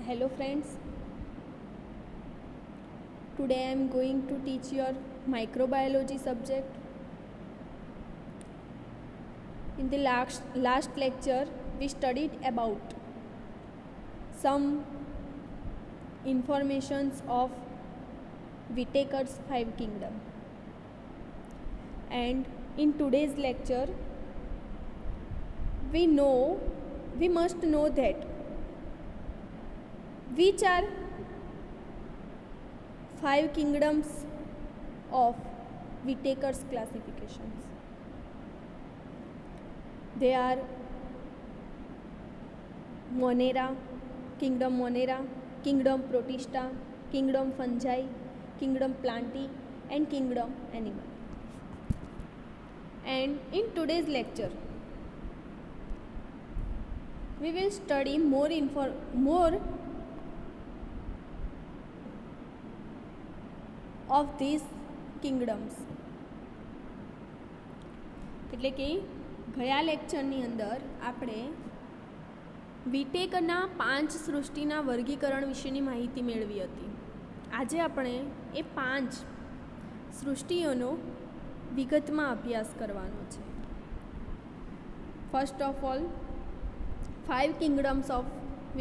Hello friends, today I am going to teach your microbiology subject. In the last lecture we studied about some informations of Whitaker's five kingdom, and in today's lecture we must know that which are five kingdoms of Whitaker's classifications. They are Monera, Kingdom Protista, Kingdom Fungi, Kingdom Plantae, and Kingdom Animal. And in today's lecture we will study more of these kingdoms. એટલે કે ગયા લેક્ચરની અંદર આપણે વિટેકરના 5 સૃષ્ટિના વર્ગીકરણ વિશેની માહિતી મેળવી હતી. આજે આપણે એ 5 સૃષ્ટિઓનો વિગતમાં અભ્યાસ કરવાનો છે. First of all 5 kingdoms of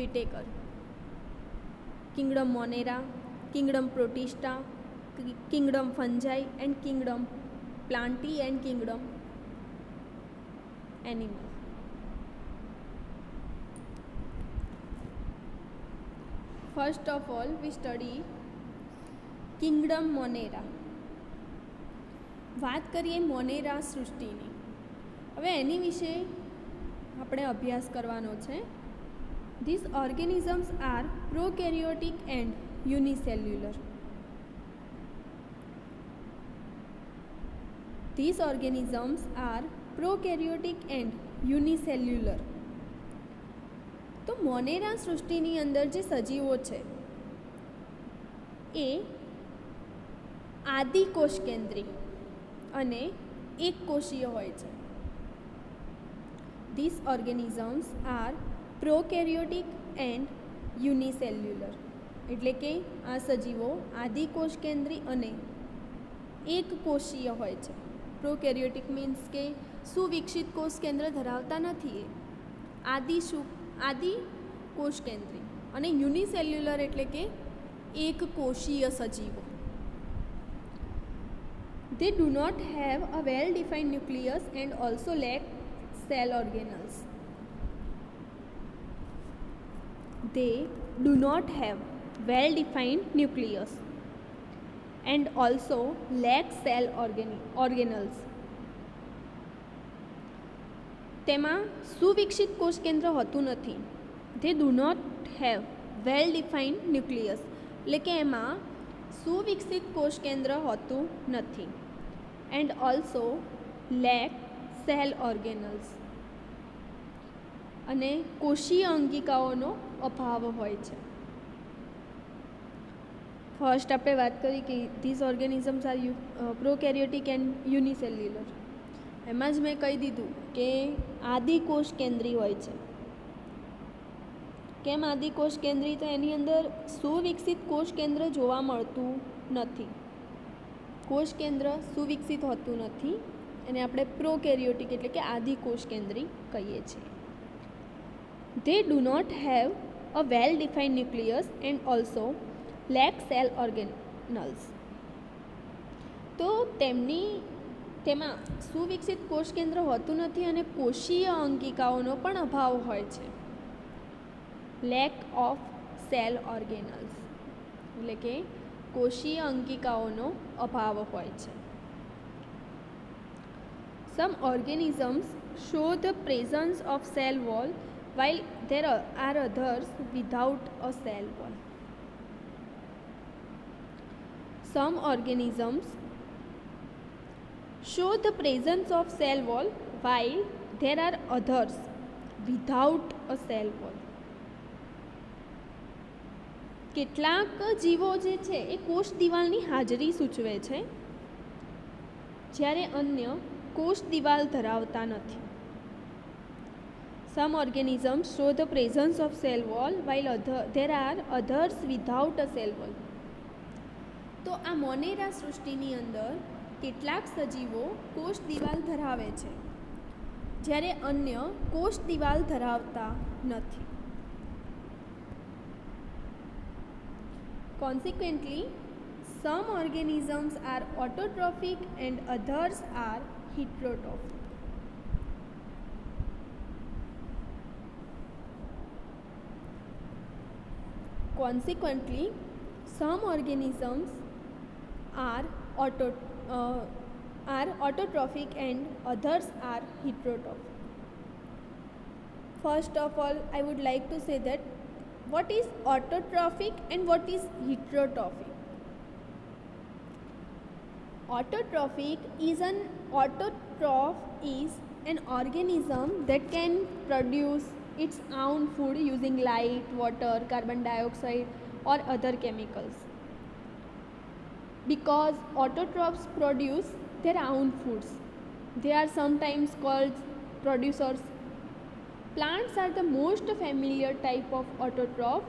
Whitaker: Kingdom Monera, Kingdom Protista, Kingdom Fungi, and Kingdom Plantae, and Kingdom Animal. First of all we study Kingdom Monera. વાત કરીએ મોનેરા સૃષ્ટિની. હવે એની વિશે આપણે અભ્યાસ કરવાનો છે. These organisms are prokaryotic and unicellular. These organisms are prokaryotic and unicellular. તો મોનેરા સૃષ્ટિની અંદર જે સજીવો છે એ આદિકોષ કેન્દ્રી અને એક કોષીય હોય છે. These organisms are prokaryotic and unicellular. એટલે કે આ સજીવો આદિકોષ કેન્દ્રી અને એક કોષીય હોય છે. પ્રોકેરિયોટિક મીન્સ કે સુવિકસિત કોષ કેન્દ્ર ધરાવતા નથી, એ આદિ કોષ કેન્દ્રી, અને યુનિસેલ્યુલર એટલે કે એક કોષીય સજીવો. They do not have a well-defined nucleus and also lack cell organelles. They do not have well-defined nucleus and also lack cell organelles. તેમાં સુવિકસિત કોષ કેન્દ્ર હોતું નથી. They do not have well-defined nucleus એટલે કે એમાં સુવિકસિત કોષ કેન્દ્ર હોતું નથી. And also lack cell organelles અને કોષીય અંગિકાઓનો અભાવ હોય છે. ફર્સ્ટ આપણે વાત કરી કે these organisms are prokaryotic and unicellular. એમાં જ મેં કહી દીધું કે આદિકોષ કેન્દ્રી હોય છે. કેમ આદિકોષ કેન્દ્રી? તો એની અંદર સુવિકસિત કોષ કેન્દ્ર જોવા મળતું નથી. કોષ કેન્દ્ર સુવિકસિત હોતું નથી, એને આપણે પ્રોકેરિયોટિક એટલે કે આદિકોષ કેન્દ્રી કહીએ છીએ. They do not have a well-defined nucleus and also lack cell organelles. તો તેમાં સુવિકસિત કોષ કેન્દ્ર હોતું નથી અને કોષીય અંગિકાઓનો પણ અભાવ હોય છે. લેક ઓફ સેલ ઓર્ગેનલ્સ એટલે કે કોષીય અંગિકાઓનો અભાવ હોય છે. Some organisms show the presence of cell wall while there are others without a cell wall. Some organisms show the presence of cell wall while there are others without a cell wall. કેટલાક જીવો જે છે એ કોષ દિવાલની હાજરી સૂચવે છે, જ્યારે અન્ય કોષ દિવાલ ધરાવતા નથી. some organisms show the presence of cell wall while there are others without a cell wall. તો આ મોનેરા સૃષ્ટિની અંદર કેટલાક સજીવો કોષ દિવાલ ધરાવે છે જ્યારે અન્ય કોષ દિવાલ ધરાવતા નથી. Consequently, some organisms are autotrophic and others are heterotrophic. Consequently, some organisms are autotrophic and others are heterotrophic. First of all, I would like to say that what is autotrophic and what is heterotrophic. Autotroph is an organism that can produce its own food using light, water, carbon dioxide or other chemicals. Because autotrophs produce their own foods, they are sometimes called producers. Plants are the most familiar type of autotroph,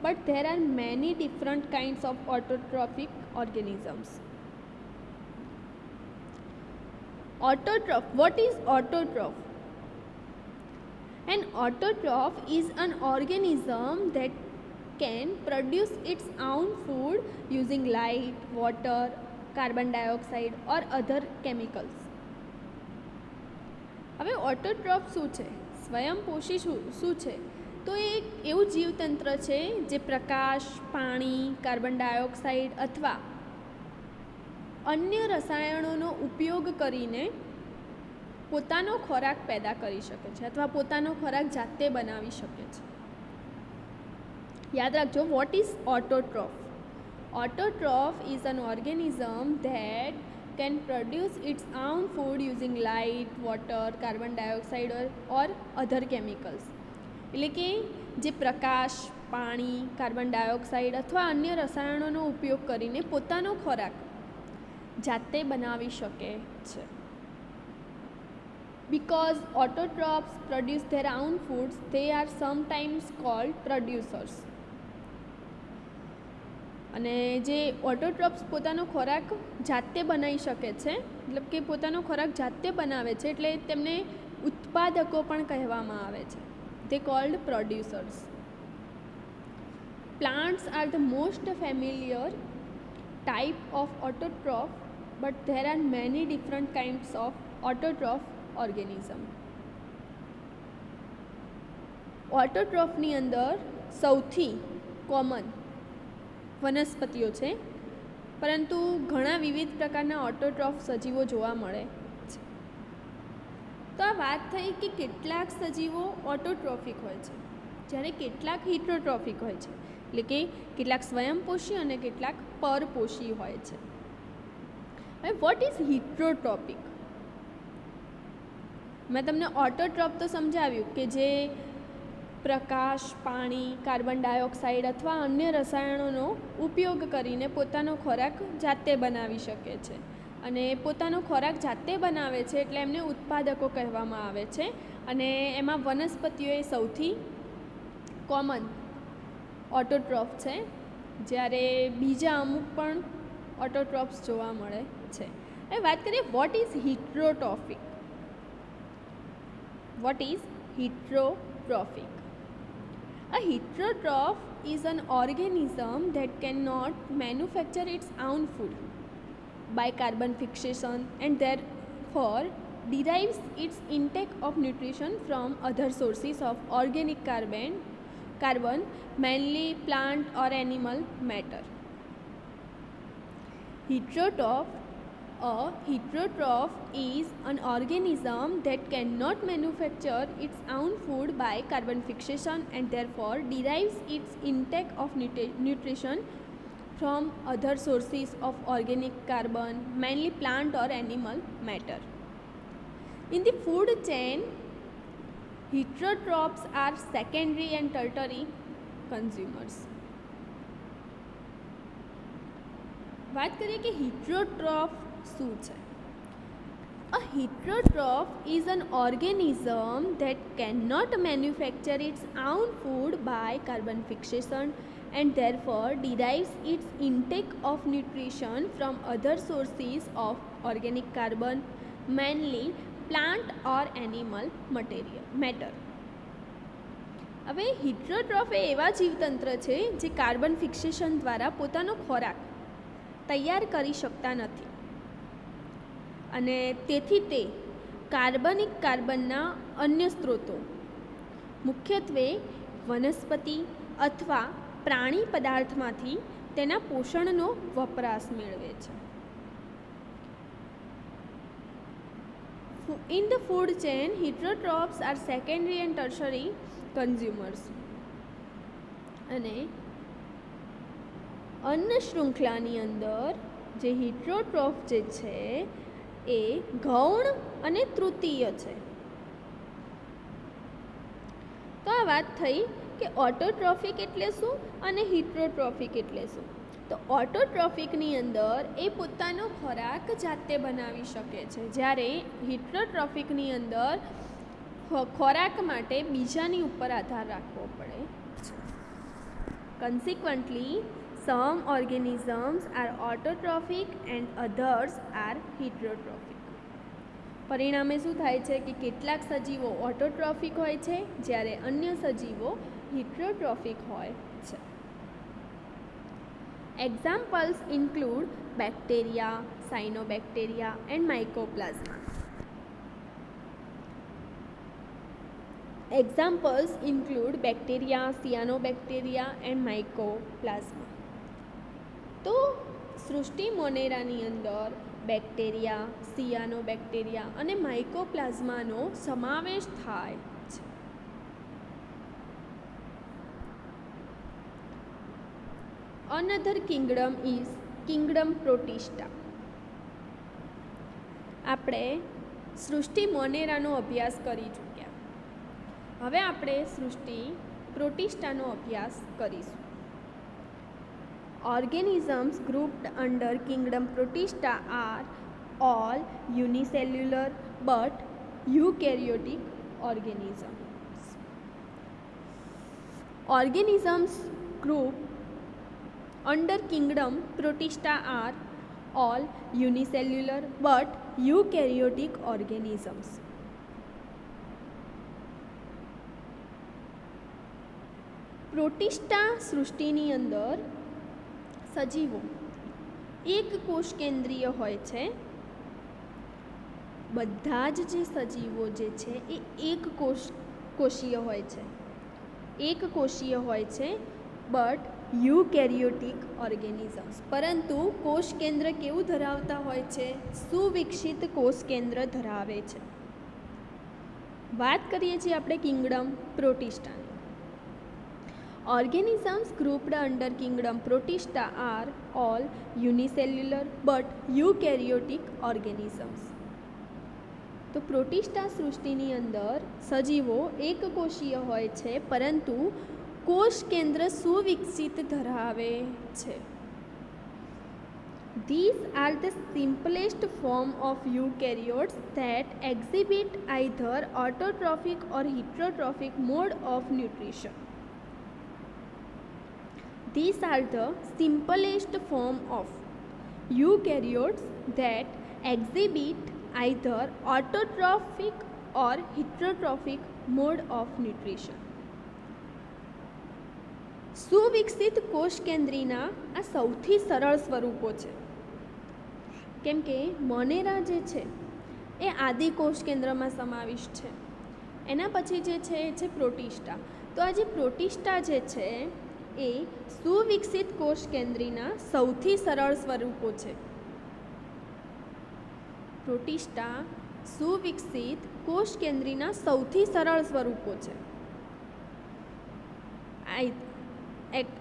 but there are many different kinds of autotrophic organisms. Autotroph. What is autotroph? An autotroph is an organism that can produce its own food using light, water, carbon dioxide or other chemicals. હવે autotroph શું છે? સ્વયંપોષી શું છે? તો એ એક એવું જીવતંત્ર છે જે પ્રકાશ, પાણી, કાર્બન ડાયોક્સાઇડ અથવા અન્ય રસાયણોનો ઉપયોગ કરીને પોતાનો ખોરાક પેદા કરી શકે છે અથવા પોતાનો ખોરાક જાતે બનાવી શકે છે. યાદ રાખજો, what is autotroph? Autotroph is an organism that can produce its own food using light, water, carbon dioxide or other chemicals. એટલે કે જે પ્રકાશ, પાણી, કાર્બન ડાયોક્સાઇડ અથવા અન્ય રસાયણોનો ઉપયોગ કરીને પોતાનો ખોરાક જાતે બનાવી શકે છે. Because autotrophs produce their own foods, they are sometimes called producers. અને જે ઓટોટ્રોપ્સ પોતાનો ખોરાક જાતે બનાવી શકે છે, મતલબ કે પોતાનો ખોરાક જાતે બનાવે છે, એટલે તેમને ઉત્પાદકો પણ કહેવામાં આવે છે. they called producers. Plants are the most familiar type of autotroph, but there are many different kinds of autotroph organism. ઓટોટ્રોફની અંદર સૌથી કોમન વનસ્પતિઓ છે, પરંતુ ઘણા વિવિધ પ્રકારના ઓટોટ્રોફ સજીવો જોવા મળે છે. તો આ વાત થઈ કે કેટલાક સજીવો ઓટોટ્રોફિક હોય છે જ્યારે કેટલાક હિટરોટ્રોફિક હોય છે, એટલે કે કેટલાક સ્વયંપોષી અને કેટલાક પરપોષી હોય છે. હવે વોટ ઇઝ હિટરોટ્રોપિક? મેં તમને ઓટોટ્રોફ તો સમજાવ્યું કે જે પ્રકાશ, પાણી, કાર્બન ડાયોક્સાઇડ અથવા અન્ય રસાયણોનો ઉપયોગ કરીને પોતાનો ખોરાક જાતે બનાવી શકે છે. અને પોતાનો ખોરાક જાતે બનાવે છે એટલે એમને ઉત્પાદકો કહેવામાં આવે છે. અને એમાં વનસ્પતિઓ એ સૌથી કોમન ઓટોટ્રોફ છે, જ્યારે બીજા અમુક પણ ઓટોટ્રોફ્સ જોવા મળે છે. હવે વાત કરીએ what is heterotrophic. What is heterotrophic? A heterotroph is an organism that cannot manufacture its own food by carbon fixation and therefore derives its intake of nutrition from other sources of organic carbon, mainly plant or animal matter. A heterotroph is an organism that cannot manufacture its own food by carbon fixation and therefore derives its intake of nutrition from other sources of organic carbon, mainly plant or animal matter. In the food chain, heterotrophs are secondary and tertiary consumers. વાત કરીએ કે હિટરોટ્રોફ શું છે? A heterotroph is an organism that cannot manufacture its own food by carbon fixation and therefore derives its intake of nutrition from other sources of organic carbon, mainly plant or animal matter. હવે હિટ્રોટ્રોફ એ એવા જીવતંત્ર છે જે carbon fixation દ્વારા પોતાનો ખોરાક તૈયાર કરી શકતા નથી અને તેથી તે કાર્બનના અન્ય સ્ત્રોતો મુખ્યત્વે વનસ્પતિ અથવા પ્રાણી પદાર્થમાંથી તેના પોષણનો વપરાશ મેળવે છે. In the food chain, heterotrophs are secondary and tertiary consumers. અને અન્ન શૃંખલાની અંદર જે હિટ્રોટ્રોફ જે છે એ ગૌણ અને તૃતીય છે. તો આ વાત થઈ કે ઓટોટ્રોફિક એટલે શું અને હિટ્રોટ્રોફિક એટલે શું. તો ઓટોટ્રોફિકની અંદર એ પોતાનો ખોરાક જાતે બનાવી શકે છે, જ્યારે હિટ્રોટ્રોફિકની અંદર ખોરાક માટે બીજાની ઉપર આધાર રાખવો પડે. Consequently, some organisms are autotrophic and others are heterotrophic. પરિણામે શું થાય છે કે કેટલાક સજીવો ઓટોટ્રોફિક હોય છે જ્યારે અન્ય સજીવો હિટ્રોટ્રોફિક હોય છે. Examples include bacteria, cyanobacteria and mycoplasma. Examples include bacteria, cyanobacteria and mycoplasma. તો સૃષ્ટિ મોનેરાની અંદર બેક્ટેરિયા, સિયાનોબેક્ટેરિયા અને માઇકોપ્લાઝમાનો સમાવેશ થાય છે. Another kingdom is kingdom Protista. આપણે સૃષ્ટિ મોનેરાનો અભ્યાસ કરી ચૂક્યા. હવે આપણે સૃષ્ટિ પ્રોટિસ્ટાનો અભ્યાસ કરીશું. Organisms grouped under kingdom Protista are all unicellular but eukaryotic organisms. Organisms grouped under kingdom Protista are all unicellular but eukaryotic organisms. Protista સૃષ્ટિની અંદર સજીવો એક કોષ કેન્દ્રીય હોય છે. બધા જ જે સજીવો જે છે એ એક કોષીય હોય છે, એક કોષીય હોય છે બટ યુકેરિયોટિક ઓર્ગેનિઝમ્સ. પરંતુ કોષ કેન્દ્ર કેવું ધરાવતા હોય છે? સુવિકસિત કોષ કેન્દ્ર ધરાવે છે. વાત કરીએ છીએ આપણે Kingdom પ્રોટિસ્ટાની. Organisms grouped under kingdom Protista are all unicellular but eukaryotic organisms. તો પ્રોટિસ્ટા સૃષ્ટિની અંદર સજીવો એકકોષીય હોય છે પરંતુ કોષ કેન્દ્ર સુવિકસિત ધરાવે છે. These are the simplest form of eukaryotes that exhibit either autotrophic or heterotrophic mode of nutrition. These are the simplest form of eukaryotes that exhibit either autotrophic or heterotrophic mode of nutrition. સુવિકસિત કોષ કેન્દ્રીના આ સૌથી સરળ સ્વરૂપો છે, કેમ કે મોનેરા જે છે એ આદિ કોષ કેન્દ્રમાં સમાવિષ્ટ છે. એના પછી જે છે એ છે પ્રોટિસ્ટા. તો આ જે પ્રોટિસ્ટા જે છે એ સુવિકસિત કોષ કેન્દ્રીના સૌથી સરળ સ્વરૂપો છે. પ્રોટિસ્ટા સુવિકસિત કોષ કેન્દ્રીના સૌથી સરળ સ્વરૂપો છે.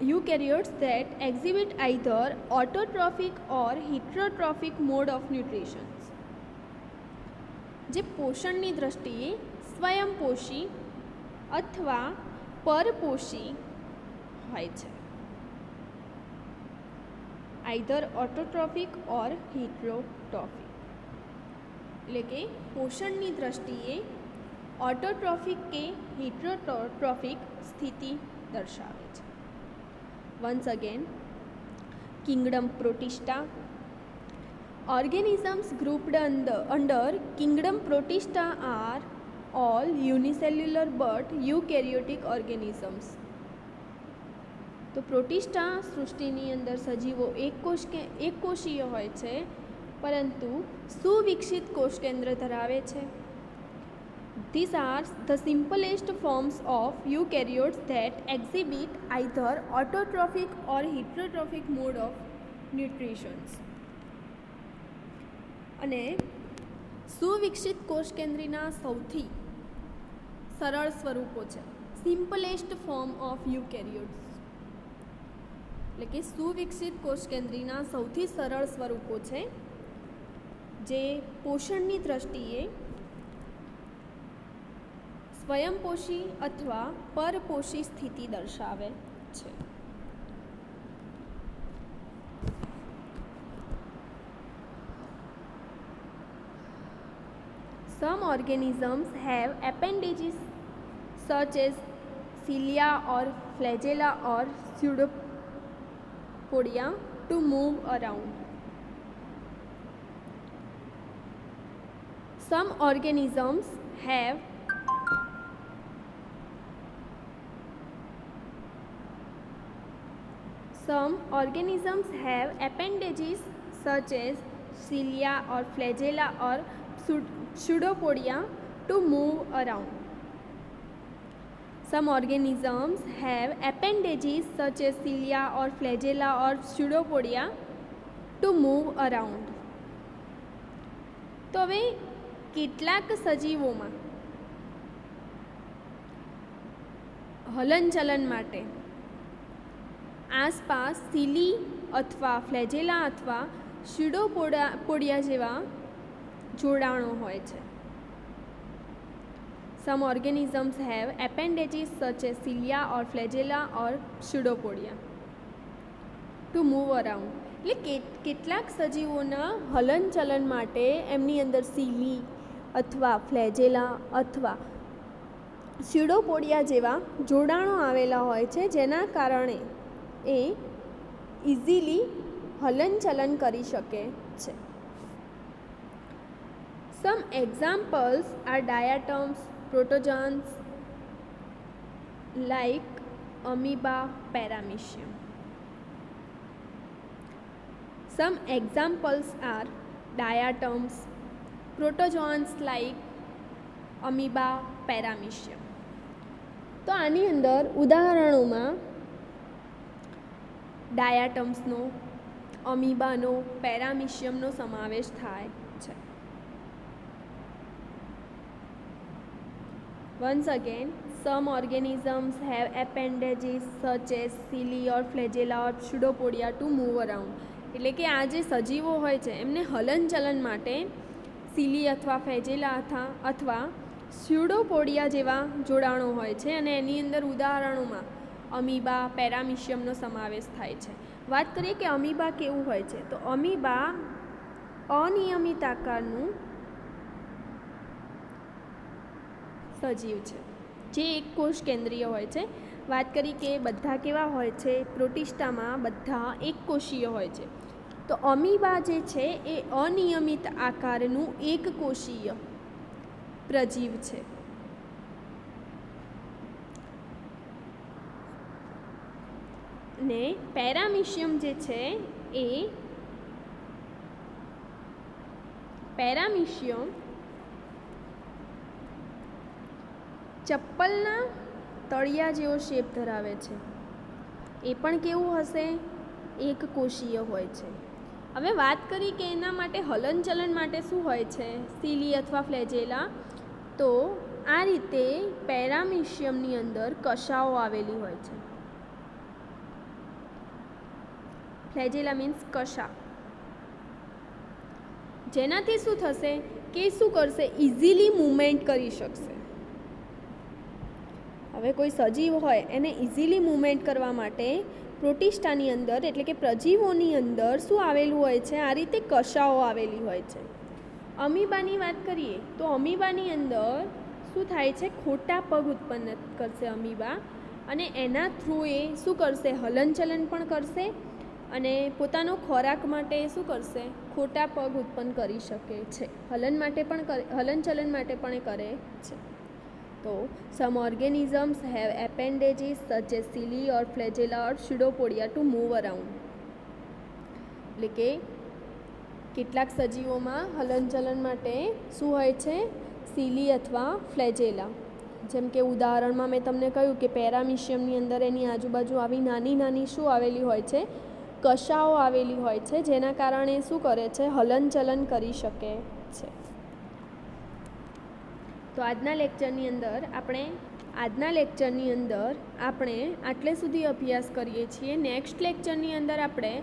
Eukaryotes that exhibit either autotrophic or heterotrophic mode of nutrition. જે પોષણની દ્રષ્ટિએ સ્વયંપોષી અથવા પરપોષી હોય છે. either autotrophic or heterotrophic. એટલે કે પોષણની દ્રષ્ટિએ ઓટોટ્રોફિક કે હિટરોટ્રોફિક સ્થિતિ દર્શાવે છે. Once again, Kingdom Protista. Organisms grouped under kingdom Protista are all unicellular but eukaryotic organisms. તો પ્રોટિસ્ટા સૃષ્ટિની અંદર સજીવો એક કોષીય હોય છે, પરંતુ સુવિકસિત કોષ કેન્દ્ર ધરાવે છે. These are the simplest forms of eukaryotes that exhibit either autotrophic or heterotrophic mode of nutrition. અને સુવિકસિત કોષ કેન્દ્રીના સૌથી સરળ સ્વરૂપો છે સિમ્પલેસ્ટ ફોર્મ ઓફ યુકેરિયોટ્સ, એટલે કે સુવિકસિત કોષ કેન્દ્રીના સૌથી સરળ સ્વરૂપો છે જે પોષણની દ્રષ્ટિએ સ્વયંપોષી અથવા પરપોષી સ્થિતિ દર્શાવે છે. Some organisms have appendages such as cilia or flagella or pseudopodia to move around. Some organisms have appendages such as cilia or flagella or pseudopodia to move around. Some organisms have appendages such as cilia or flagella or pseudopodia to move around. તો હવે કેટલાક સજીવોમાં હલનચલન માટે આસપાસ સીલી અથવા ફ્લેજેલા અથવા સ્યુડોપોડિયા જેવા જોડાણો હોય છે. Some organisms have appendages such as cilia or flagella or pseudopodia to move around. એટલે કેટલાક સજીવોના હલનચલન માટે એમની અંદર સીલી અથવા ફ્લેજેલા અથવા સ્યુડોપોડિયા જેવા જોડાણો આવેલા હોય છે, જેના કારણે એ ઇઝીલી હલનચલન કરી શકે છે. Some examples are diatoms, protozoans like amoeba, paramecium. Some examples are diatoms, protozoans like amoeba, paramecium. તો આની અંદર ઉદાહરણોમાં ડાયાટમ્સનો, અમીબાનો, પેરામિશિયમનો સમાવેશ થાય છે. Once again, some organisms have appendages such as cilia or flagella or pseudopodia to move around. એટલે કે આ જે સજીવો હોય છે એમને હલનચલન માટે સીલી અથવા ફ્લેજેલા અથવા સ્યુડોપોડિયા જેવા જોડાણો હોય છે, અને એની અંદર ઉદાહરણોમાં અમીબા, પેરામિશિયમનો સમાવેશ થાય છે. વાત કરીએ કે અમીબા કેવું હોય છે, તો અમીબા અનિયમિત આકારનું સજીવ છે જે એક કોષ કેન્દ્રીય હોય છે. વાત કરી કે બધા કેવા હોય છે, પ્રોટિસ્ટામાં બધા એક કોષીય હોય છે, તો અમીબા જે છે એ અનિયમિત આકારનું એક કોષીય પ્રજીવ છે. ને પેરામિશિયમ જે છે એ પેરામિશિયમ ચપ્પલના તળિયા જેવો શેપ ધરાવે છે. એ પણ કેવું હશે, એક કોષીય હોય છે. હવે વાત કરી કે એના માટે હલનચલન માટે શું હોય છે, સીલી અથવા ફ્લેજેલા, તો આ રીતે પેરામિશિયમની અંદર કશાઓ આવેલી હોય છે. ફ્લેજેલા મીન્સ કશા, જેનાથી શું થશે કે શું કરશે, ઇઝીલી મૂવમેન્ટ કરી શકશે. હવે કોઈ સજીવ હોય એને ઇઝીલી મૂવમેન્ટ કરવા માટે પ્રોટિસ્ટાની અંદર એટલે કે પ્રજીવોની અંદર શું આવેલું હોય છે, આ રીતે કશાઓ આવેલી હોય છે. અમીબાની વાત કરીએ તો અમીબાની અંદર શું થાય છે, ખોટા પગ ઉત્પન્ન કરશે અમીબા, અને એના થ્રુ એ શું કરશે, હલનચલન પણ કરશે અને પોતાનો ખોરાક માટે શું કરશે, ખોટા પગ ઉત્પન્ન કરી શકે છે, હલનચલન માટે પણ એ કરે છે. તો સમ organisms have appendages such as cilia or flagella or pseudopodia to move around. એટલે કે કેટલાક સજીવોમાં હલનચલન માટે શું હોય છે, સીલી અથવા ફ્લેજેલા. જેમ કે ઉદાહરણમાં મેં તમને કહ્યું કે પેરામિશિયમની અંદર એની આજુબાજુ આવી નાની નાની શું આવેલી હોય છે, કશાઓ આવેલી હોય છે, જેના કારણે શું કરે છે, હલનચલન કરી શકે છે. તો આજના લેક્ચરની અંદર આપણે આટલે સુધી અભ્યાસ કરીએ છીએ. નેક્સ્ટ લેક્ચરની અંદર આપણે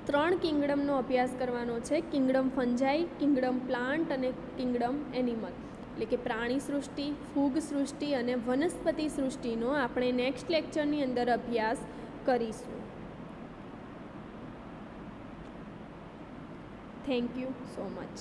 3 કિંગડમનો અભ્યાસ કરવાનો છે, કિંગડમ ફંજાઈ, કિંગડમ પ્લાન્ટ અને કિંગડમ એનિમલ. એટલે કે પ્રાણી સૃષ્ટિ, ફૂગ સૃષ્ટિ અને વનસ્પતિ સૃષ્ટિનો આપણે નેક્સ્ટ લેક્ચરની અંદર અભ્યાસ કરીશું. Thank you so much.